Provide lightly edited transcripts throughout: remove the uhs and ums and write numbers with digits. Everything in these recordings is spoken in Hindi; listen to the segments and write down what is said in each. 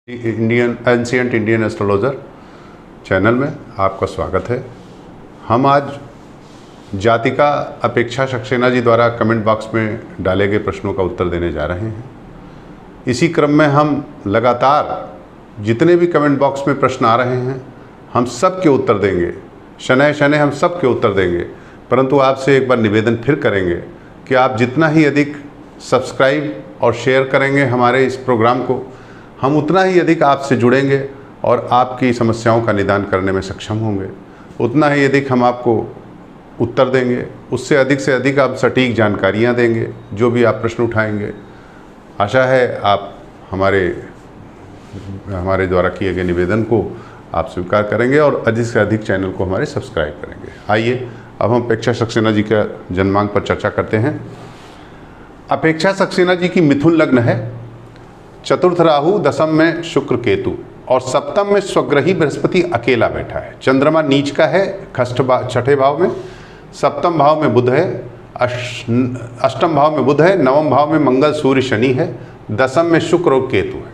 Indian ancient Indian astrologer channel में आपका स्वागत है। हम आज जातिका अपेक्षा सक्सेना जी द्वारा कमेंट बॉक्स में डाले गए प्रश्नों का उत्तर देने जा रहे हैं। इसी क्रम में हम लगातार जितने भी कमेंट बॉक्स में प्रश्न आ रहे हैं हम सब के उत्तर देंगे, शनय शनय हम सब के उत्तर देंगे। परंतु आपसे एक बार निवेदन फिर करेंगे कि आप जितना ही अधिक सब्सक्राइब और शेयर करेंगे हमारे इस प्रोग्राम को, हम उतना ही अधिक आपसे जुड़ेंगे और आपकी समस्याओं का निदान करने में सक्षम होंगे। उतना ही अधिक हम आपको उत्तर देंगे, उससे अधिक से अधिक आप सटीक जानकारियां देंगे जो भी आप प्रश्न उठाएंगे। आशा है आप हमारे द्वारा किए गए निवेदन को आप स्वीकार करेंगे और अधिक से अधिक चैनल को हमारे सब्सक्राइब करेंगे। आइए अब हम अपेक्षा सक्सेना जी का जन्मांक पर चर्चा करते हैं। अपेक्षा सक्सेना जी की मिथुन लग्न है, चतुर्थ राहु, दशम में शुक्र केतु और सप्तम में स्वग्रही बृहस्पति अकेला बैठा है। चंद्रमा नीच का है छठे भाव में, सप्तम भाव में बुध है, अष्टम भाव में बुध है, नवम भाव में मंगल सूर्य शनि है, दशम में शुक्र और केतु है।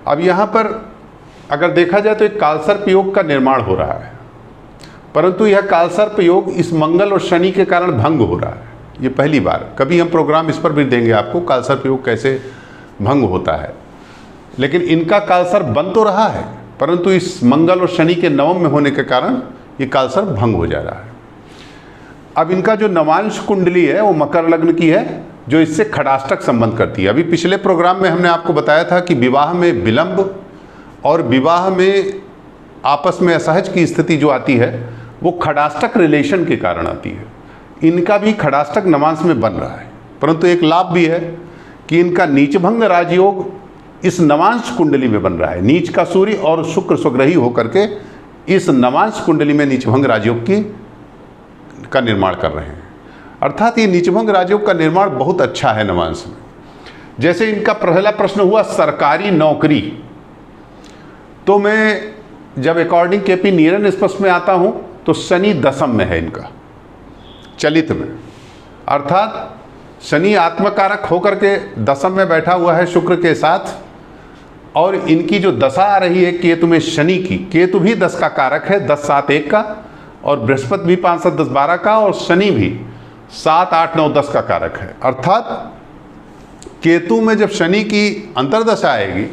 अब यहाँ पर अगर देखा जाए तो एक कालसर्प योग का निर्माण हो रहा है, परंतु यह कालसर्प योग इस मंगल और शनि के कारण भंग हो रहा है। ये पहली बार, कभी हम प्रोग्राम इस पर भी देंगे आपको कालसर्प योग कैसे भंग होता है। लेकिन इनका कालसर्प बन तो रहा है, परंतु इस मंगल और शनि के नवम में होने के कारण ये कालसर्प भंग हो जा रहा है। अब इनका जो नवांश कुंडली है वो मकर लग्न की है, जो इससे खड़ाष्टक संबंध करती है। अभी पिछले प्रोग्राम में हमने आपको बताया था कि विवाह में विलंब और विवाह में आपस में असहज की स्थिति जो आती है वो खड़ाष्टक रिलेशन के कारण आती है। इनका भी खड़ाष्टक नवांश में बन रहा है, परंतु एक लाभ भी है कि इनका नीचभंग राजयोग इस नवांश कुंडली में बन रहा है। नीच का सूर्य और शुक्र स्वग्रही होकर के इस नवांश कुंडली में नीचभंग राजयोग का निर्माण कर रहे हैं। अर्थात ये नीचभंग राजयोग का निर्माण बहुत अच्छा है नवांश में। जैसे इनका पहला प्रश्न हुआ सरकारी नौकरी, तो मैं जब अकॉर्डिंग केपी नीरन स्पष्ट में आता हूं तो शनि दशम में है इनका, चलित में, अर्थात शनि आत्मकारक होकर के दशम में बैठा हुआ है शुक्र के साथ। और इनकी जो दशा आ रही है केतु में शनि की, केतु भी 10 का कारक है, 10 7 1 का, और बृहस्पति भी 5 7 10 12 का, और शनि भी 7 8 9 10 का कारक है। अर्थात केतु में जब शनि की अंतर्दशा आएगी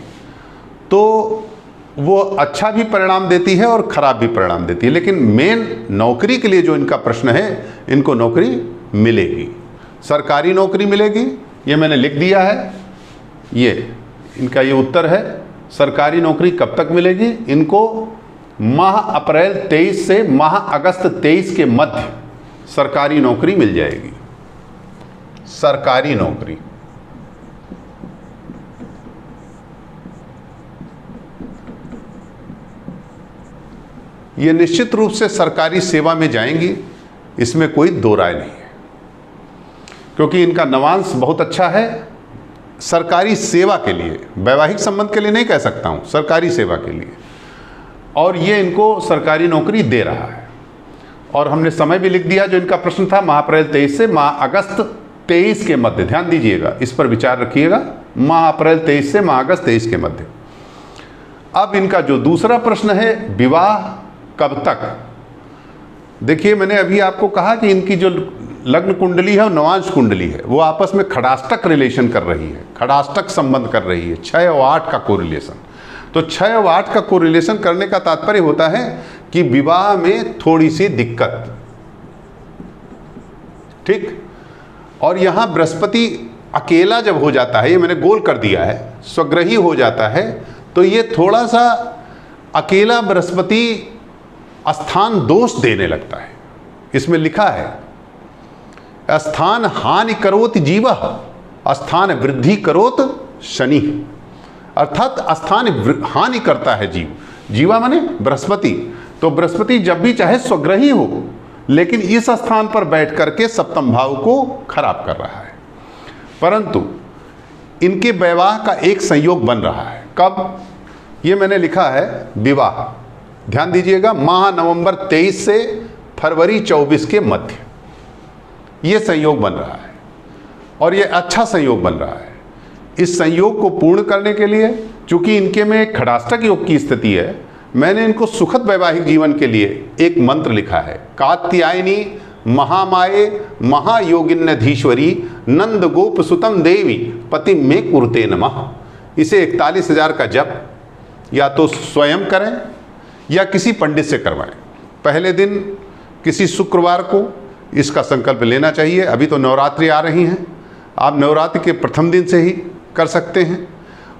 तो वो अच्छा भी परिणाम देती है और खराब भी परिणाम देती है। लेकिन मेन नौकरी के लिए जो इनका प्रश्न है, इनको नौकरी मिलेगी, सरकारी नौकरी मिलेगी, ये मैंने लिख दिया है। ये इनका ये उत्तर है। सरकारी नौकरी कब तक मिलेगी इनको? माह अप्रैल 23 से माह अगस्त 23 के मध्य सरकारी नौकरी मिल जाएगी। सरकारी नौकरी ये निश्चित रूप से सरकारी सेवा में जाएंगी, इसमें कोई दो राय नहीं है, क्योंकि इनका नवांश बहुत अच्छा है। सरकारी सेवा के लिए, वैवाहिक संबंध के लिए नहीं कह सकता हूं, सरकारी सेवा के लिए, और ये इनको सरकारी नौकरी दे रहा है। और हमने समय भी लिख दिया जो इनका प्रश्न था, माह अप्रैल 23 से माह अगस्त 23 के मध्य। ध्यान दीजिएगा, इस पर विचार रखिएगा, माह अप्रैल 23 से माह अगस्त 23 के मध्य। अब इनका जो दूसरा प्रश्न है, विवाह कब तक? देखिए, मैंने अभी आपको कहा कि इनकी जो लग्न कुंडली है और नवांश कुंडली है वो आपस में खड़ाष्टक रिलेशन कर रही है, खड़ाष्टक संबंध कर रही है, 6 और 8 का कोरिलेशन। तो 6 और 8 का कोरिलेशन करने का तात्पर्य होता है कि विवाह में थोड़ी सी दिक्कत, ठीक। और यहां बृहस्पति अकेला जब हो जाता है, ये मैंने गोल कर दिया है, स्वग्रही हो जाता है, तो ये थोड़ा सा अकेला बृहस्पति स्थान दोष देने लगता है। इसमें लिखा है स्थान हानि करोत जीव, स्थान वृद्धि करोत शनि। अर्थात स्थान हानि करता है जीव, जीवा माने बृहस्पति। तो बृहस्पति जब भी चाहे स्वग्रही हो, लेकिन इस स्थान पर बैठ करके सप्तम भाव को खराब कर रहा है। परंतु इनके वैवाह का एक संयोग बन रहा है। कब? ये मैंने लिखा है विवाह, ध्यान दीजिएगा, माह नवंबर 23 से फरवरी 24 के मध्य ये संयोग बन रहा है, और ये अच्छा संयोग बन रहा है। इस संयोग को पूर्ण करने के लिए, चूंकि इनके में एक खड़ाष्टक योग की स्थिति है, मैंने इनको सुखद वैवाहिक जीवन के लिए एक मंत्र लिखा है। कात्यायनी महामाये महायोगिन्यधीश्वरी नंद गोप सुतम देवी पति में कुरुते नमः। इसे 41,000 का जप या तो स्वयं करें या किसी पंडित से करवाएं। पहले दिन किसी शुक्रवार को इसका संकल्प लेना चाहिए। अभी तो नवरात्रि आ रही हैं, आप नवरात्रि के प्रथम दिन से ही कर सकते हैं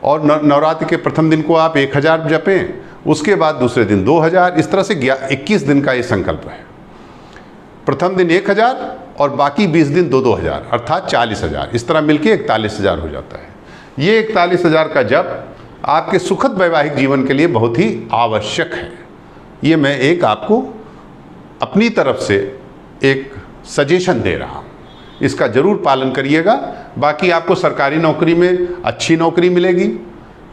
और नवरात्रि के प्रथम दिन को आप 1000 जपें, उसके बाद दूसरे दिन 2000, इस तरह से 21 दिन का ये संकल्प है। प्रथम दिन 1000 और बाकी 20 दिन 2-2000 अर्थात 40,000, इस तरह मिलके 41,000 हो जाता है। ये 41,000 का जप आपके सुखद वैवाहिक जीवन के लिए बहुत ही आवश्यक है। ये मैं एक आपको अपनी तरफ से एक सजेशन दे रहा हूँ, इसका जरूर पालन करिएगा। बाकी आपको सरकारी नौकरी में अच्छी नौकरी मिलेगी,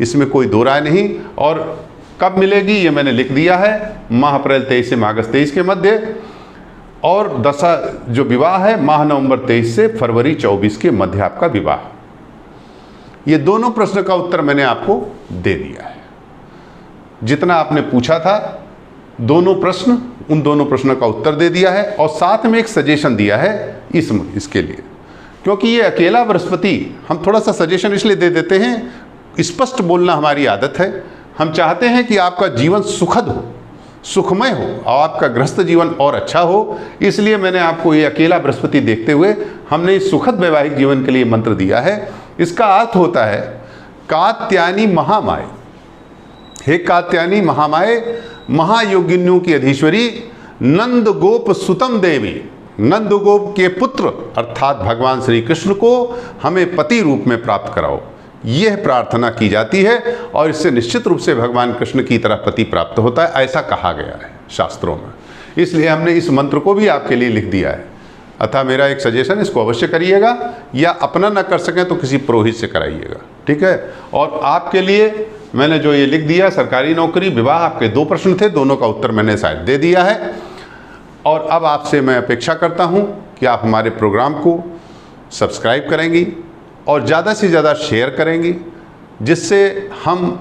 इसमें कोई दो राय नहीं। और कब मिलेगी ये मैंने लिख दिया है, माह अप्रैल 23 से माह अगस्त 23 के मध्य, और दशा जो विवाह है माह नवंबर 23 से फरवरी 24 के मध्य आपका विवाह। ये दोनों प्रश्न का उत्तर मैंने आपको दे दिया है। जितना आपने पूछा था दोनों प्रश्न, उन दोनों प्रश्नों का उत्तर दे दिया है और साथ में एक सजेशन दिया है इसके लिए, क्योंकि ये अकेला बृहस्पति, हम थोड़ा सा सजेशन इसलिए दे देते हैं, स्पष्ट बोलना हमारी आदत है। हम चाहते हैं कि आपका जीवन सुखद हो, सुखमय हो और आपका गृहस्थ जीवन और अच्छा हो। इसलिए मैंने आपको ये अकेला बृहस्पति देखते हुए हमने इस सुखद वैवाहिक जीवन के लिए मंत्र दिया है। इसका अर्थ होता है कात्यायनी महामाये, हे कात्यायनी महामाये महायोगिन्यों की अधीश्वरी नंद गोप सुतम देवी, नंद गोप के पुत्र अर्थात भगवान श्री कृष्ण को हमें पति रूप में प्राप्त कराओ। यह प्रार्थना की जाती है और इससे निश्चित रूप से भगवान कृष्ण की तरह पति प्राप्त होता है, ऐसा कहा गया है शास्त्रों में। इसलिए हमने इस मंत्र को भी आपके लिए लिख दिया है। अतः मेरा एक सजेशन, इसको अवश्य करिएगा, या अपना न कर सकें तो किसी पुरोहित से कराइएगा, ठीक है। और आपके लिए मैंने जो ये लिख दिया, सरकारी नौकरी, विवाह, आपके 2 प्रश्न थे, दोनों का उत्तर मैंने शायद दे दिया है। और अब आपसे मैं अपेक्षा करता हूँ कि आप हमारे प्रोग्राम को सब्सक्राइब करेंगी और ज़्यादा से ज़्यादा शेयर करेंगी, जिससे हम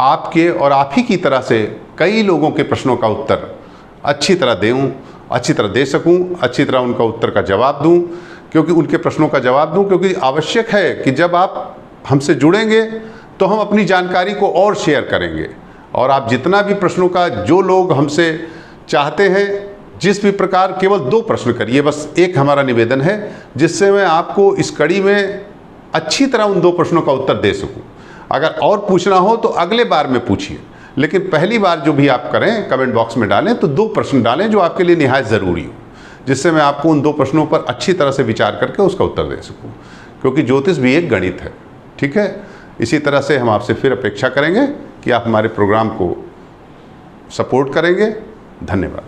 आपके और आप ही की तरह से कई लोगों के प्रश्नों का उत्तर अच्छी तरह दे सकूं, अच्छी तरह उनका उत्तर का जवाब दूं, क्योंकि उनके प्रश्नों का जवाब दूं, क्योंकि आवश्यक है कि जब आप हमसे जुड़ेंगे तो हम अपनी जानकारी को और शेयर करेंगे। और आप जितना भी प्रश्नों का, जो लोग हमसे चाहते हैं जिस भी प्रकार, केवल 2 प्रश्न करिए, बस एक हमारा निवेदन है, जिससे मैं आपको इस कड़ी में अच्छी तरह उन 2 प्रश्नों का उत्तर दे सकूं। अगर और पूछना हो तो अगले बार में पूछिए, लेकिन पहली बार जो भी आप करें कमेंट बॉक्स में डालें तो 2 प्रश्न डालें जो आपके लिए निहायत ज़रूरी हो, जिससे मैं आपको उन 2 प्रश्नों पर अच्छी तरह से विचार करके उसका उत्तर दे सकूं, क्योंकि ज्योतिष भी एक गणित है, ठीक है। इसी तरह से हम आपसे फिर अपेक्षा करेंगे कि आप हमारे प्रोग्राम को सपोर्ट करेंगे। धन्यवाद।